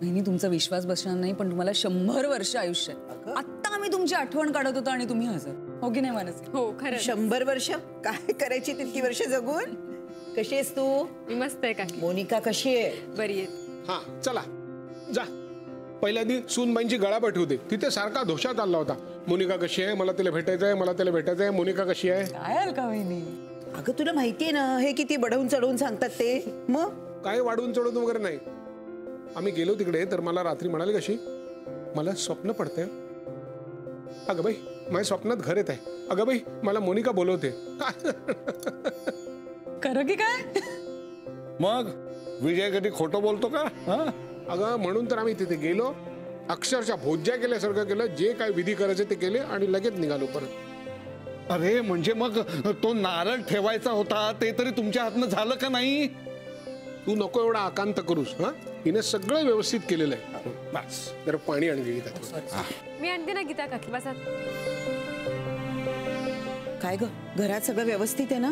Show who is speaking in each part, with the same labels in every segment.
Speaker 1: बहिणी तुमचा विश्वास बसणार नाही, पण तुम्हाला 100 वर्ष आयुष्य आहे. आत्ता आम्ही तुमची आठवण काढत होतो आणि तुम्ही हजर. हो की नाही मानसी?
Speaker 2: हो खरं.
Speaker 3: 100 वर्ष काय करायची तितकी वर्ष जगून? कशी आहेस तू?
Speaker 2: मी मस्त आहे काकी.
Speaker 3: मोनिका कशी आहे?
Speaker 2: बरी आहे.
Speaker 4: हा चला जा. पहिल्यांदा सूनबाईंची गळा पाठवू दे. तिथे सारखा धोशा चालला होता. मोनिका कशी आहे, मला तिला भेटायचंय, मला तिला भेटायचंय, मोनिका कशी आहे.
Speaker 1: काय अलका वहिनी?
Speaker 3: अगं तुला माहितीये ना हे किती बढवून चढवून सांगतात ते. मग
Speaker 4: काय वाढवून चढवून वगैरे नाही. आम्ही गेलो तिकडे तर मला रात्री म्हणाले कशी, मला स्वप्न पडतंय. अगं बाई माझ्या स्वप्नात घर येत आहे. अगं बाई मला मोनिका बोलवते.
Speaker 1: खरं की काय?
Speaker 5: मग विजय कधी खोटं बोलतो का?
Speaker 4: अगं म्हणून तर आम्ही तिथे गेलो, अक्षरशः भोज्या केल्यासारखं केलं. जे काय विधी करायचे ते केले आणि लगेच निघालो परत.
Speaker 5: अरे म्हणजे मग तो नारळ ठेवायचा होता ते तरी तुमच्या हातनं झालं का नाही?
Speaker 4: तू नको एवढा आकांत करूस. हा हिने सगळं व्यवस्थित केलेलं आहे. बस जरा पाणी आणली
Speaker 2: मी आणते ना गीता काकी. बसा.
Speaker 3: काय ग घरात सगळं व्यवस्थित आहे ना?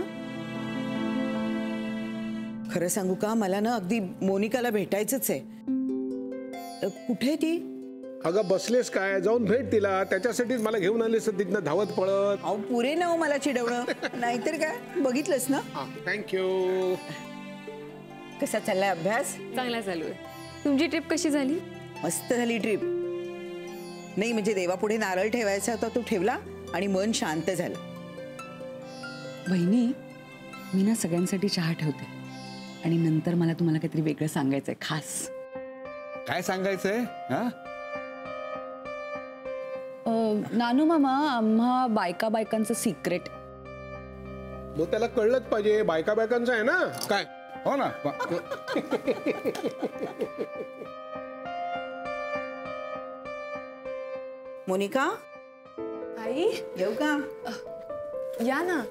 Speaker 3: खरं सांगू का मला ना अगदी मोनिकाला भेटायचंच आहे. कुठे आहे ती?
Speaker 4: अगं बसलेस काय, जाऊन भेट तिला. त्याच्यासाठीच मला घेऊन आलीस तिथनं धावत पळत.
Speaker 3: अहो पुरे ना हो मला चिडवणं. नाहीतर काय बघितलंस ना.
Speaker 4: थँक्यू.
Speaker 3: कसा चाललाय अभ्यास?
Speaker 2: चांगला चालू आहे. तुमची ट्रिप कशी झाली?
Speaker 3: मस्त झाली ट्रिप. नाही म्हणजे देवापुढे नारळ ठेवायचा होता तो ठेवला आणि मन शांत झालं.
Speaker 1: बहिणी मी ना सगळ्यांसाठी चहा ठेवते आणि नंतर मला तुम्हाला काहीतरी वेगळं सांगायचंय खास.
Speaker 5: काय सांगायचंय?
Speaker 1: नानू मामा आम्हा बायका बायकांचं सिक्रेट.
Speaker 4: मग त्याला कळलंच पाहिजे. बायका बायकांचं आहे ना काय.
Speaker 5: हो ना.
Speaker 3: मोनिका
Speaker 2: आई
Speaker 3: येऊ का?
Speaker 2: या ना.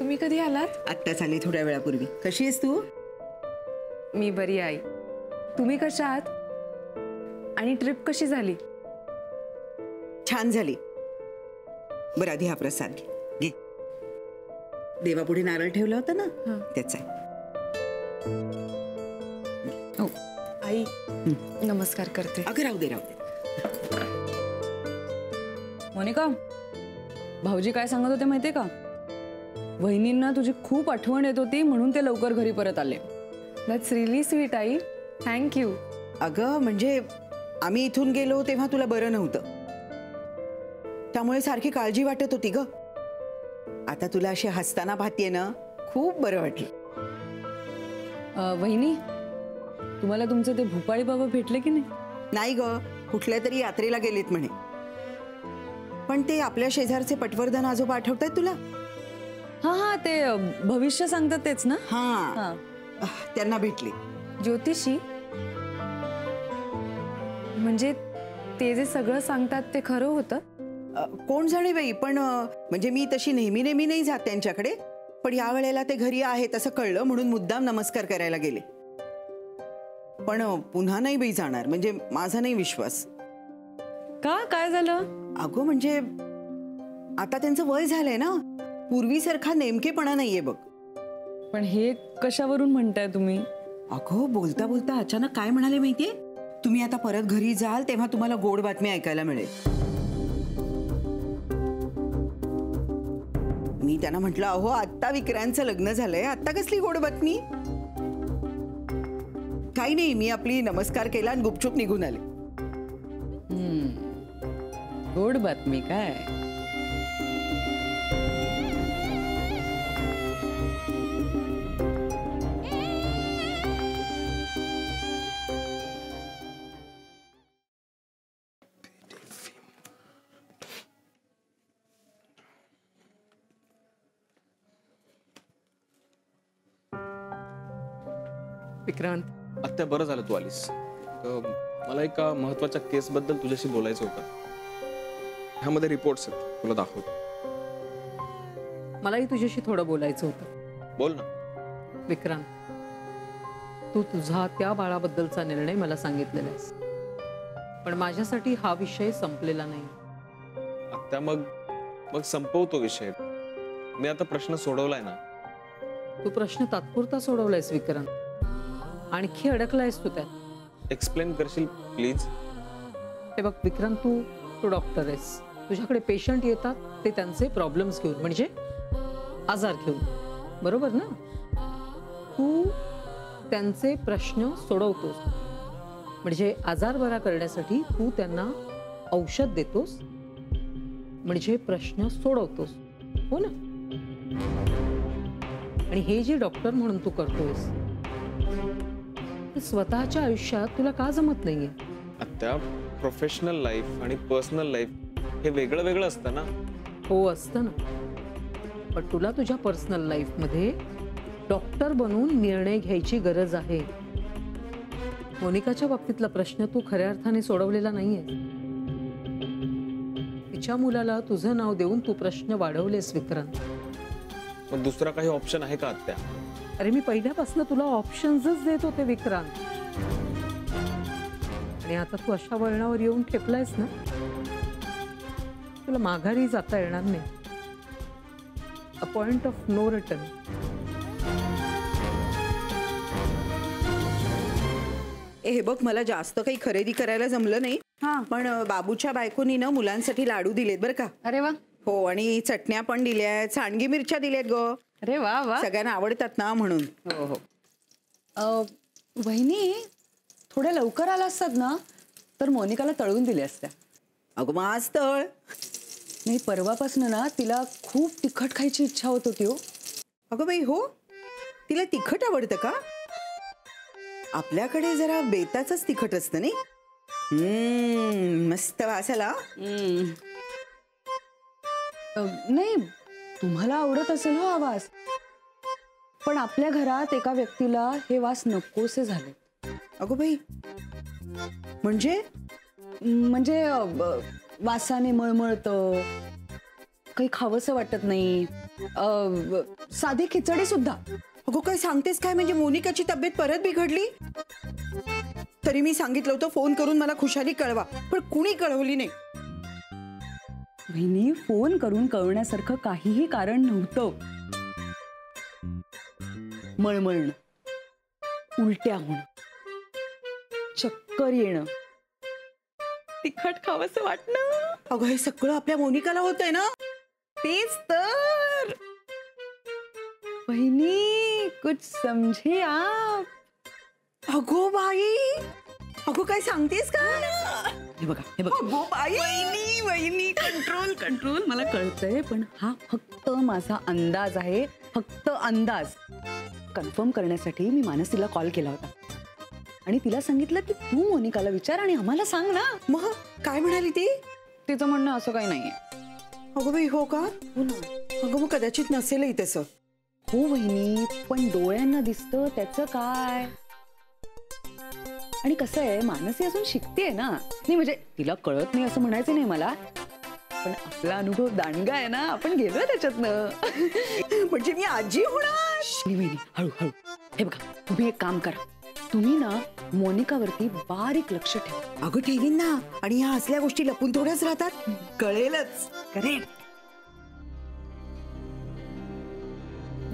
Speaker 2: तुम्ही कधी आलात?
Speaker 3: आत्ताच आली थोड्या वेळापूर्वी. कशी आहेस तू?
Speaker 2: मी बरी आई. तुम्ही कशा आहात? आणि ट्रिप कशी झाली?
Speaker 3: छान झाली. बरं आधी हा प्रसाद घे. देवापुढे नारळ ठेवला होता ना त्याचा.
Speaker 2: हो आई नमस्कार करते.
Speaker 3: अगं राहू दे राहू दे.
Speaker 1: मोनिका भाऊजी काय सांगत होते माहितीये का? वहिनींना तुझी खूप आठवण येत होती म्हणून ते लवकर घरी परत आले.
Speaker 2: That's really sweet I. Thank you.
Speaker 3: अगं म्हणजे आम्ही इथून गेलो तेव्हा तुला बरं नव्हतं त्यामुळे सारखी काळजी वाटत होती ग. आता तुला अशी हसताना पाहतीये ना खूप बरं वाटलं.
Speaker 1: वहिनी तुम्हाला तुमचे ते भूपाळी बाबा भेटले की नाही?
Speaker 3: नाही ग कुठल्या तरी यात्रेला गेलीत म्हणे. पण ते आपल्या शेजारचे पटवर्धन आजोबा आठवतायत तुला?
Speaker 1: हा हा ते भविष्य सांगतात तेच ना?
Speaker 3: हा त्यांना भेटली.
Speaker 2: ज्योतिषी म्हणजे ते जे सगळं सांगतात ते खरं होतं?
Speaker 3: कोण जाणे बाई पण म्हणजे मी तशी नेहमी नेहमी नाही जात त्यांच्याकडे. पण या वेळेला ते घरी आहेत असं कळलं म्हणून मुद्दाम नमस्कार करायला गेले. पण पुन्हा नाही बाई जाणार म्हणजे माझा नाही विश्वास.
Speaker 1: का काय झालं?
Speaker 3: अगो म्हणजे आता त्यांचं वय झालंय ना. पूर्वीसारखा नेमकेपणा नाहीये बघ.
Speaker 1: पण हे कशावरून म्हणताय तुम्ही?
Speaker 3: अगो बोलता बोलता अचानक काय म्हणाले माहितीये? तुम्ही आता परत घरी जाल तेव्हा तुम्हाला गोड बातमी ऐकायला मिळेल. मी त्यांना म्हटलं अहो आत्ता विक्रांतचं लग्न झालंय आत्ता कसली गोड बातमी? काही नाही मी आपली नमस्कार केला आणि गुपचूप निघून आले.
Speaker 1: गोड बातमी काय?
Speaker 2: विक्रांत
Speaker 6: आत्ता बरं झालं तू आलीस. मला एका महत्वाच्या केस बद्दल तुझ्याशी बोलायचं होतं. ह्यामध्ये रिपोर्ट्स आहेत तुला दाखवतो.
Speaker 7: मलाही तुझ्याशी थोडं बोलायचं होतं.
Speaker 6: बोल ना.
Speaker 7: विक्रांत तू तुझा त्या बाळाबद्दलचा निर्णय मला सांगितलेला आहेस पण माझ्यासाठी हा विषय संपलेला नाही.
Speaker 6: आत्ता मग संपवतो विषय. मी आता प्रश्न सोडवलाय ना.
Speaker 7: तू प्रश्न तात्पुरता सोडवलायस विक्रांत. आणखी अडकलायस तू त्यात.
Speaker 6: एक्सप्लेन करशील प्लीज?
Speaker 7: हे बघ विक्रांत, तू डॉक्टर आहेस. तुझ्याकडे पेशंट येतात ते त्यांचे प्रॉब्लेम्स घेऊन, म्हणजे आजार घेऊन, बरोबर ना? तू त्यांचे प्रश्न सोडवतोस, म्हणजे आजार बरा करण्यासाठी तू त्यांना औषध देतोस, म्हणजे प्रश्न सोडवतोस, हो ना? आणि हे जे डॉक्टर म्हणून तू करतोयस ते स्वतःच्या आयुष्यात तुला का जमत नाहीये?
Speaker 6: आत्या, प्रोफेशनल लाईफ आणि पर्सनल लाईफ हे वेगळं वेगळं असतं ना.
Speaker 7: हो असतं ना, पण तुला तुझ्या पर्सनल लाईफमध्ये डॉक्टर बनून निर्णय घ्यायची गरज आहे. मोनिकाच्या बाबतीतला प्रश्न तू खऱ्या अर्थाने सोडवलेला नाहीये. तिच्या मुलाला तुझं नाव देऊन तू प्रश्न वाढवलेस विक्रांत.
Speaker 6: मग दुसरा काही ऑप्शन आहे का आत्या?
Speaker 7: अरे मी पहिल्यापासून तुला ऑप्शन्सच देत होते विक्रांत, आणि आता तू अशा वळणावर येऊन ठेपलायस ना, तुला माघारी जाता येणार नाही. A point of no return.
Speaker 3: हे बघ, मला जास्त काही खरेदी करायला जमलं नाही, पण बाबूच्या बायकोनी ना मुलांसाठी लाडू दिलेत बरं का.
Speaker 2: अरे वा.
Speaker 3: हो, आणि चटण्या पण दिल्यात, सांडगी मिरच्या दिल्यात ग.
Speaker 2: अरे वा वा.
Speaker 3: सगळ्यांना आवडतात ना म्हणून.
Speaker 2: हो हो.
Speaker 1: वहिनी, थोड्या लवकर आला असतात ना तर मोनिकाला तळून दिल्या असत्या.
Speaker 3: अगं मग आज तळ.
Speaker 1: नाही, परवापासून ना तिला खूप तिखट खायची इच्छा होत होती हो.
Speaker 3: अगं बाई, हो, तिला तिखट आवडतं का? आपल्याकडे जरा बेताचंच तिखट असतं नाही. मस्त वासाला.
Speaker 1: नाही, तुम्हाला आवडत असेल हो हा वास, पण आपल्या घरात एका व्यक्तीला हे वास नकोसे झाले.
Speaker 3: अगो बाई, म्हणजे
Speaker 1: म्हणजे वासाने मळमळतं, काही खावंसं वाटत नाही. साधी खिचडी सुद्धा.
Speaker 3: अगो काय सांगतेस काय? म्हणजे मोनिकाची तब्येत परत बिघडली? तरी मी सांगितलं होतं फोन करून मला खुशाली कळवा, पण कुणी कळवली नाही.
Speaker 1: बहिणी, फोन करून कळवण्यासारखं काहीही कारण नव्हतं. मळमळणं, उलट्या होणं, चक्कर येणं, तिखट खावंसं वाटणं.
Speaker 3: अगं हे सगळं आपल्या मोनिकाला होतंय ना.
Speaker 1: तेच तर. बहिणी, कुछ समझे आप?
Speaker 3: अगो बाई, अगो काय सांगतेस का?
Speaker 1: हे बघा, हे बघा.
Speaker 3: अगो बाई,
Speaker 1: वहिनी, वहिनी, कंट्रोल कंट्रोल. मला कळतंय, पण हा फक्त माझा अंदाज आहे, फक्त अंदाज. कन्फर्म करण्यासाठी मी मानसीला कॉल केला होता आणि तिला सांगितलं की तू मोनिकाला विचार आणि आम्हाला सांग ना.
Speaker 3: मग काय म्हणाली ती?
Speaker 1: तिचं म्हणणं असं काही नाहीये.
Speaker 3: अगो बाई, हो का?
Speaker 1: हो ना.
Speaker 3: अगं मग कदाचित नसेलही तसं.
Speaker 1: हो वहिनी, पण डोळ्यांना दिसतं त्याचं काय? आणि कसं आहे, मानसी अजून शिकतेय ना. नाही म्हणजे तिला कळत नाही असं म्हणायचं नाही मला, पण आपला अनुभव दांडगा आहे ना, आपण गेलोय त्याच्यातनं.
Speaker 3: म्हणजे मी आजी होणार.
Speaker 1: वहिनी, हळूहळू. हे बघा, तुम्ही एक काम करा, तुम्ही ना मोनिकावरती बारीक लक्ष ठेवा.
Speaker 3: अगं ठेवीन ना, आणि ह्या असल्या गोष्टी लपून थोड्याच राहतात, कळेलच.
Speaker 1: करेक्ट.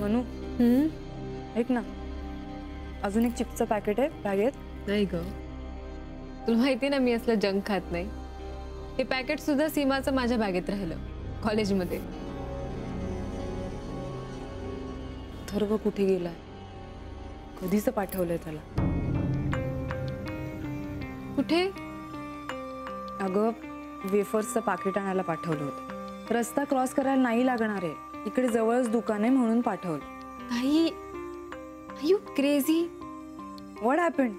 Speaker 2: मनू, ऐक ना, अजून एक चिप्सचं पॅकेट आहे बॅगेत.
Speaker 8: नाही ग, तुला माहिती ना मी असलं जंक खात नाही. हे पॅकेट सुद्धा सीमाचं माझ्या बॅगेत राहिलं कॉलेजमध्ये.
Speaker 2: थर्व कुठे गेलाय? कधीच पाठवलंय त्याला?
Speaker 8: कुठे?
Speaker 2: अगं, वेफर्सचं पाकिट आणायला पाठवलं होतं. रस्ता क्रॉस करायला नाही लागणार आहे, इकडे जवळच दुकान आहे म्हणून पाठवलं.
Speaker 8: ताई, यू क्रेझी?
Speaker 2: What happen?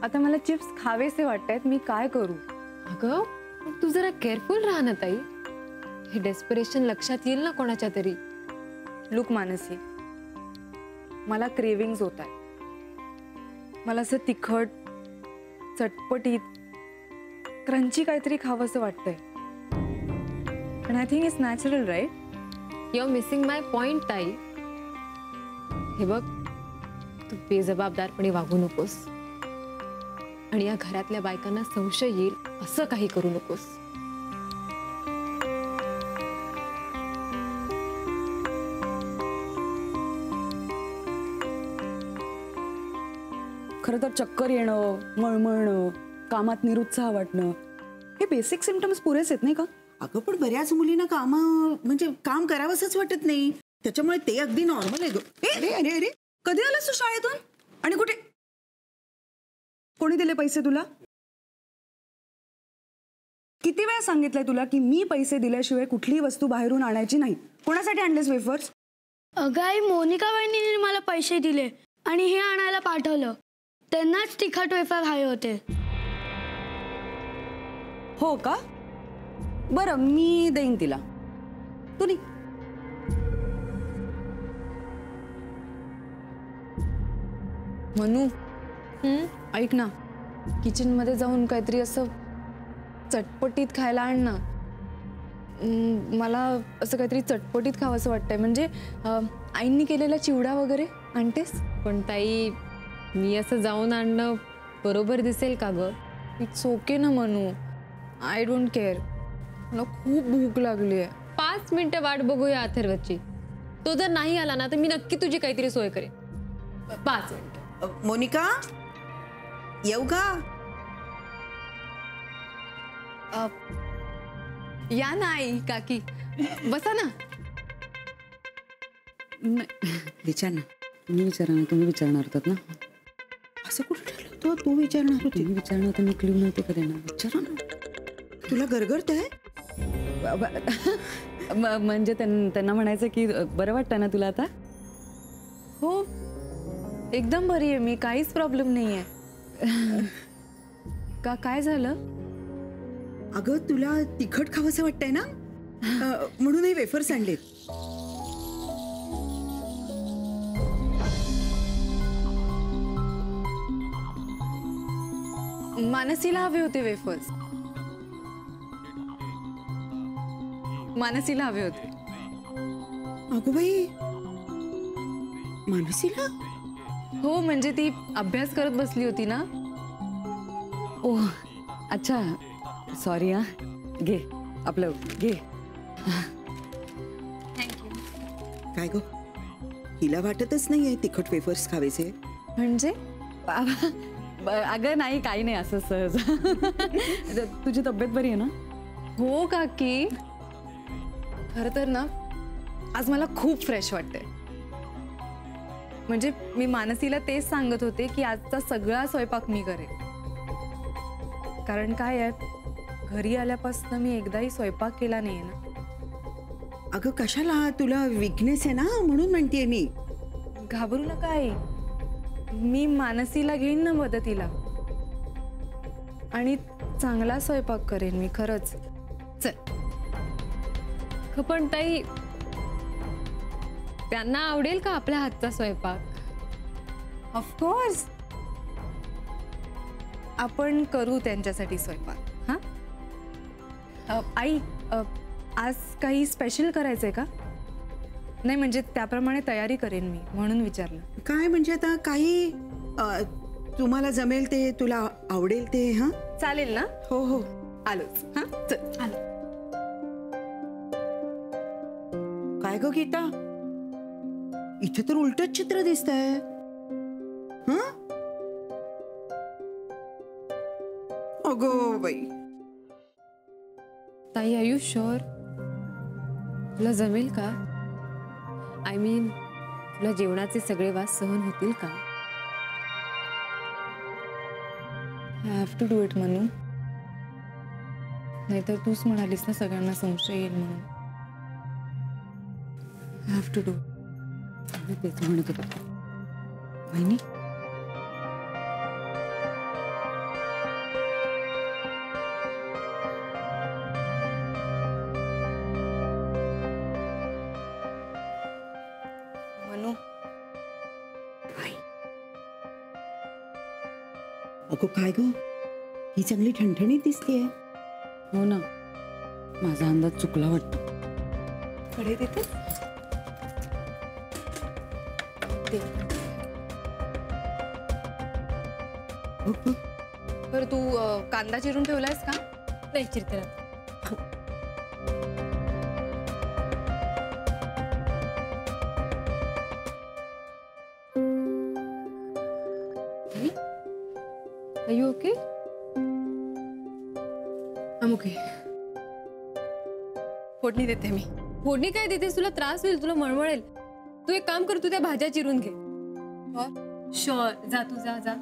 Speaker 2: आता मला चिप्स खावेसे वाटतायत, मी काय करू?
Speaker 8: अगं, तू जरा केअरफुल राहा ना ताई. हे डेस्परेशन लक्षात येईल ना कोणाच्या तरी.
Speaker 2: लुक मानसी, मला क्रेविंग्स होत आहे. मला असं तिखट, चटपटीत, क्रंची काहीतरी खावंसं वाटतंय. पण I think it's natural, right?
Speaker 8: You are missing my point ताई. हे बघ, तू बेजबाबदारपणे वागू नकोस आणि या घरातल्या बायकांना संशय येईल असं काही करू नकोस.
Speaker 1: खरं तर चक्कर येणं, मळमळणं, कामात निरुत्साह वाटणं, हे बेसिक सिम्पटम्स पुरेसे आहेत नाही का?
Speaker 3: अगं पण बऱ्याच मुलींना म्हणजे काम करावंसच वाटत नाही, त्याच्यामुळे ते अगदी नॉर्मल आहे गं.
Speaker 1: अरे अरे अरे, कधी आलास तू शाळेतून आणि कुठे? कोणी दिले पैसे तुला? किती वेळा सांगितलंय तुला की मी पैसे दिल्याशिवाय कुठलीही वस्तू बाहेरून आणायची नाही? कोणासाठी आणलेस वेफर्स?
Speaker 9: अगं आई, मोनिका वहिनीने मला पैसे दिले आणि हे आणायला पाठवलं. त्यांनाच तिखट वेफर हवे होते.
Speaker 1: हो का? बरं, मी देईन तिला. तू नाही.
Speaker 2: मनू, ऐक ना, किचन मध्ये जाऊन काहीतरी असं चटपटीत खायला आण ना. मला असं काहीतरी चटपटीत खावंसं वाटतंय. म्हणजे आईंनी केलेला चिवडा वगैरे आणतेस?
Speaker 8: पण ताई, मी असं जाऊन आणणं बरोबर दिसेल का ग?
Speaker 2: इट्स ओके ना मनू, आय डोंट केअर. मला खूप भूक लागली आहे.
Speaker 8: 5 मिनिटं वाट बघूया अथर्वची. तो जर नाही आला ना तर मी नक्की तुझी काहीतरी सोय करेन. 5 मिनिटं.
Speaker 3: मोनिका, येऊ का?
Speaker 2: या ना आई, काकी, बसा ना.
Speaker 1: विचार ना. तुम्ही विचारा ना. तुम्ही विचारणार होतात ना?
Speaker 3: असं कुठं ठरलं होतं? तू विचारणार होती.
Speaker 1: तुम्ही विचारणार तर मी क्ल्यू नव्हते का देणार?
Speaker 3: विचारा ना. तुला गरगरत आहे?
Speaker 1: म्हणजे त्यांना म्हणायचं की बरं वाटतं ना तुला आता?
Speaker 2: हो, एकदम बरी आहे मी, काहीच प्रॉब्लेम नाही आहे. का काय झालं?
Speaker 3: अगं, तुला तिखट खावंसं वाटतंय ना, म्हणून हे वेफर्स आणलेत.
Speaker 2: मानसीला हवे होते वेफर्स. मानसीला हवे होते.
Speaker 3: अगं बाई, मानसीला?
Speaker 2: हो, म्हणजे ती अभ्यास करत बसली होती ना.
Speaker 1: ओह, अच्छा, सॉरी. हा, घे आपलं, घे.
Speaker 3: काय गं, हिला वाटतच नाहीये तिखट वेफर्स खावेचे?
Speaker 2: म्हणजे
Speaker 1: अगं नाही, काही नाही, असं सहज. तुझी तब्येत बरी आहे ना?
Speaker 2: हो काकी, खरं तर ना आज मला खूप फ्रेश वाटतंय. म्हणजे मी मानसीला तेच सांगत होते की आजचा सगळा स्वयंपाक मी करेन. कारण काय आहे, घरी आल्यापासून मी एकदाही स्वयंपाक केला नाहीये ना.
Speaker 3: अगं कशाला, तुला वीकनेस आहे ना, म्हणून म्हणतेय मी.
Speaker 2: घाबरू नका आई, मी मानसीला घेईन ना मदतीला आणि चांगला स्वयंपाक करेन मी, खरंच.
Speaker 8: चल. पण ताई, त्यांना आवडेल का आपल्या हातचा स्वयंपाक?
Speaker 2: ऑफकोर्स, आपण करू त्यांच्यासाठी स्वयंपाक. हा आई, आज काही स्पेशल करायचंय का? नाही, म्हणजे त्याप्रमाणे तयारी करेन मी, म्हणून विचारलं.
Speaker 3: काय म्हणजे आता काही तुम्हाला जमेल ते, तुला आवडेल ते. हा,
Speaker 2: चालेल ना?
Speaker 3: हो हो,
Speaker 2: आलोच. हा, चल. आलो.
Speaker 3: काय गं गीता, इथे तर उलटच चित्र दिसतंय. हं? अगो बाई.
Speaker 8: ताई, आर यू शुअर? तुला जमेल का? आय मीन, तुला जेवणाचे सगळे वास सहन होतील का?
Speaker 2: I have to do it मनू. नाहीतर तूच म्हणालीस ना सगळ्यांना संशय येईल म्हणून. I have to do.
Speaker 1: तेच म्हणत होतो. वहिनी,
Speaker 2: मनू,
Speaker 3: अगो काय गं, ही चांगली ठणठणीत दिसतेय.
Speaker 1: हो ना, माझा अंदाज चुकला वाटतो.
Speaker 2: कडे देते. बरं, तू कांदा चिरून ठेवलायस का?
Speaker 8: नाही, चिरते ना. Are you okay?
Speaker 2: I'm okay. फोडणी देते मी.
Speaker 8: फोडणी काय देतेस? तुला त्रास होईल, तुला मळमळेल. तू एक काम कर, तू त्या भाज्या चिरून घे. शुअर, जा तू, जा जा.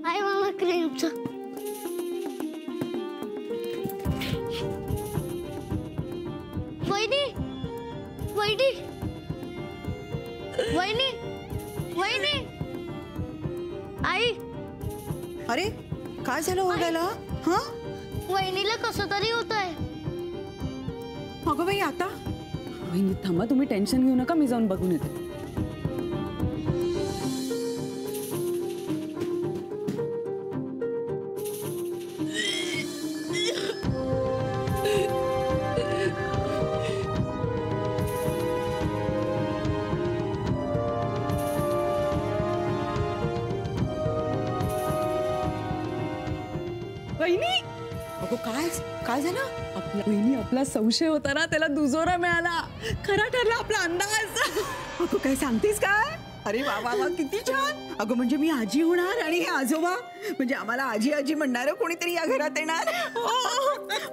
Speaker 9: आहे मला क्रीमचं. वहिनी वहिनी वहिनी वहिनी आई
Speaker 3: अरे काय झालं ओरडायला? हा
Speaker 9: वहिनीला कसं तरी होत आहे.
Speaker 3: अगं बाई आता
Speaker 1: वहिनी थांबा, तुम्ही टेन्शन घेऊ नका, मी जाऊन बघून येते. वहिनी,
Speaker 3: अगं काय काय झालं?
Speaker 1: आपला वहिनी, आपला संशय होता ना, त्याला दुजोरा मिळाला. खरा ठरला आपला अंदाज.
Speaker 3: अगं काय सांगतेस काय? अरे वा वा वा, किती छान. अगं म्हणजे मी आजी होणार आणि हे आजोबा, म्हणजे आम्हाला आजी आजी म्हणणार कोणीतरी या घरात येणार.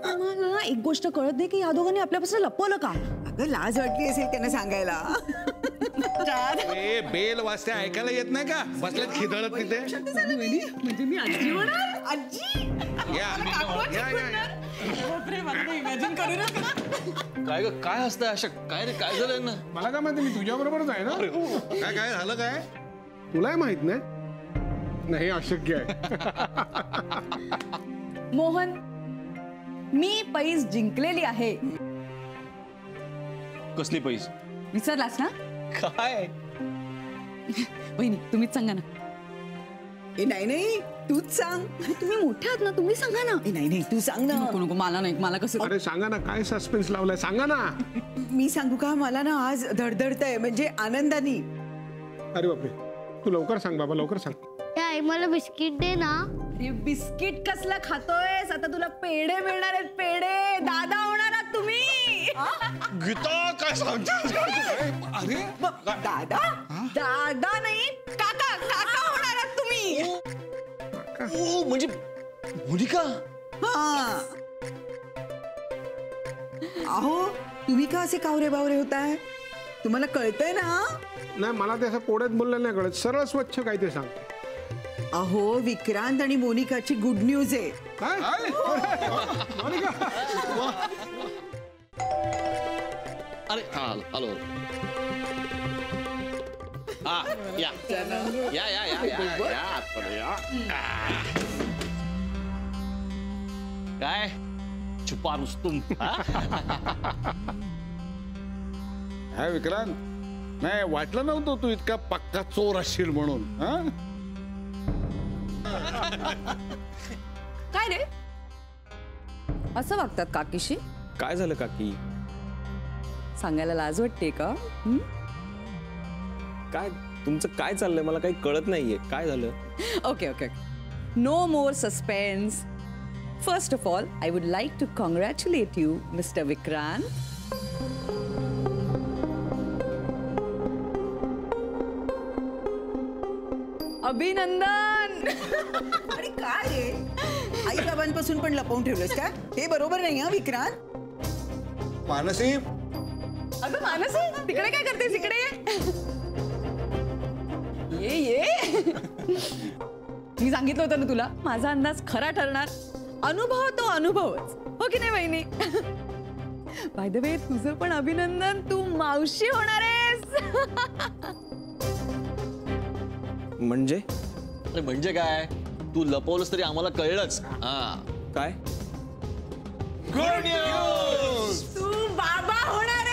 Speaker 1: मला एक गोष्ट कळत नाही की या दोघांनी आपल्यापासून लपवलं का?
Speaker 3: अगं लाज वाटली असेल त्यांना सांगायला.
Speaker 5: ए, बेल वाजते ऐकायला येत नाही का? बसल्यात खिदळत तिथे.
Speaker 1: म्हणजे मी आजी होणार.
Speaker 3: आजी
Speaker 5: या, या, या, या.
Speaker 6: काय ग, काय हसताय अशा? काय रे, काय झालंय ना?
Speaker 4: मला काय माहिती, मी तुझ्या बरोबरच आहे ना.
Speaker 5: काय काय झालं काय?
Speaker 4: तुलाही माहित नाही? नाही, अशक्य आहे.
Speaker 1: मोहन, मी पैस जिंकलेली आहे.
Speaker 6: कसली पैस?
Speaker 1: विसरलास ना?
Speaker 6: काय?
Speaker 1: वहिनी तुम्हीच सांगा ना.
Speaker 3: ए नाही नाही, तूच सांग.
Speaker 1: तुम्ही मोठे आहात ना, तुम्ही सांगा ना.
Speaker 3: ए नाही नाही, तू सांग ना.
Speaker 1: नको नको, मला नाही, मला कसं.
Speaker 4: अरे सांगा ना, काय सस्पेन्स लावलाय, सांगा ना.
Speaker 3: मी सांगू का? मला ना आज धडधडतंय, म्हणजे आनंदानी.
Speaker 4: अरे बापरे, तू लवकर सांग बाबा, लवकर सांग.
Speaker 9: ए आई मला बिस्किट दे ना.
Speaker 1: अरे बिस्किट कसलं खातोयस? आता तुला पेढे मिळणार आहेत, पेढे. दादा होणार आहात तुम्ही.
Speaker 5: गीता काय सांगतेस? अरे
Speaker 3: दादा
Speaker 1: दादा नाही, काका, काका होणार आहात तुम्ही.
Speaker 6: ओ, म्हणजे मोनिका.
Speaker 3: हा. अहो तुम्ही का असे कावरे बावरे होताय? तुम्हाला कळतंय ना?
Speaker 4: नाही, मला ते असं कोड्यात बोललेलं नाही कळत. सरळ स्वच्छ काय ते सांग.
Speaker 3: अहो विक्रांत आणि मोनिकाची गुड न्यूज आहे.
Speaker 4: काय? मोनिका.
Speaker 6: अरे आलो. हा, या या या या या आतमध्ये या. काय छुपा रुस्तुम?
Speaker 5: हा विक्रांत, नाही वाटलं नव्हतं तू इतका पक्का चोर असशील म्हणून. हा?
Speaker 1: काय रे, असं वागतात काकीशी?
Speaker 6: काय झालं काकी?
Speaker 1: सांगायला लाज वाटते का?
Speaker 6: काय तुमचं काय चाललंय? मला काही कळत नाहीये. काय झालं?
Speaker 1: Okay okay, no more suspense. First of all, I would like to congratulate you, Mr. Vikrant. अभिनंदन.
Speaker 3: अरे काय रे, आई बाबांपासून पण लपवून ठेवलंस का? हे बरोबर नाही हा विक्रांत.
Speaker 5: मानसी,
Speaker 1: अगं मानसी, तिकडे काय करतेस? इकडे ये. मी सांगितलं होतं ना तुला, माझा अंदाज खरा ठरणार. अनुभव तो अनुभवच, हो की नाही वहिनी? बाय द वे, तुझं पण अभिनंदन, तू मावशी होणार आहेस.
Speaker 6: म्हणजे? अरे म्हणजे काय? तू लपवलंस तरी आम्हाला कळलंच. हा, काय?
Speaker 1: तू बाबा होणार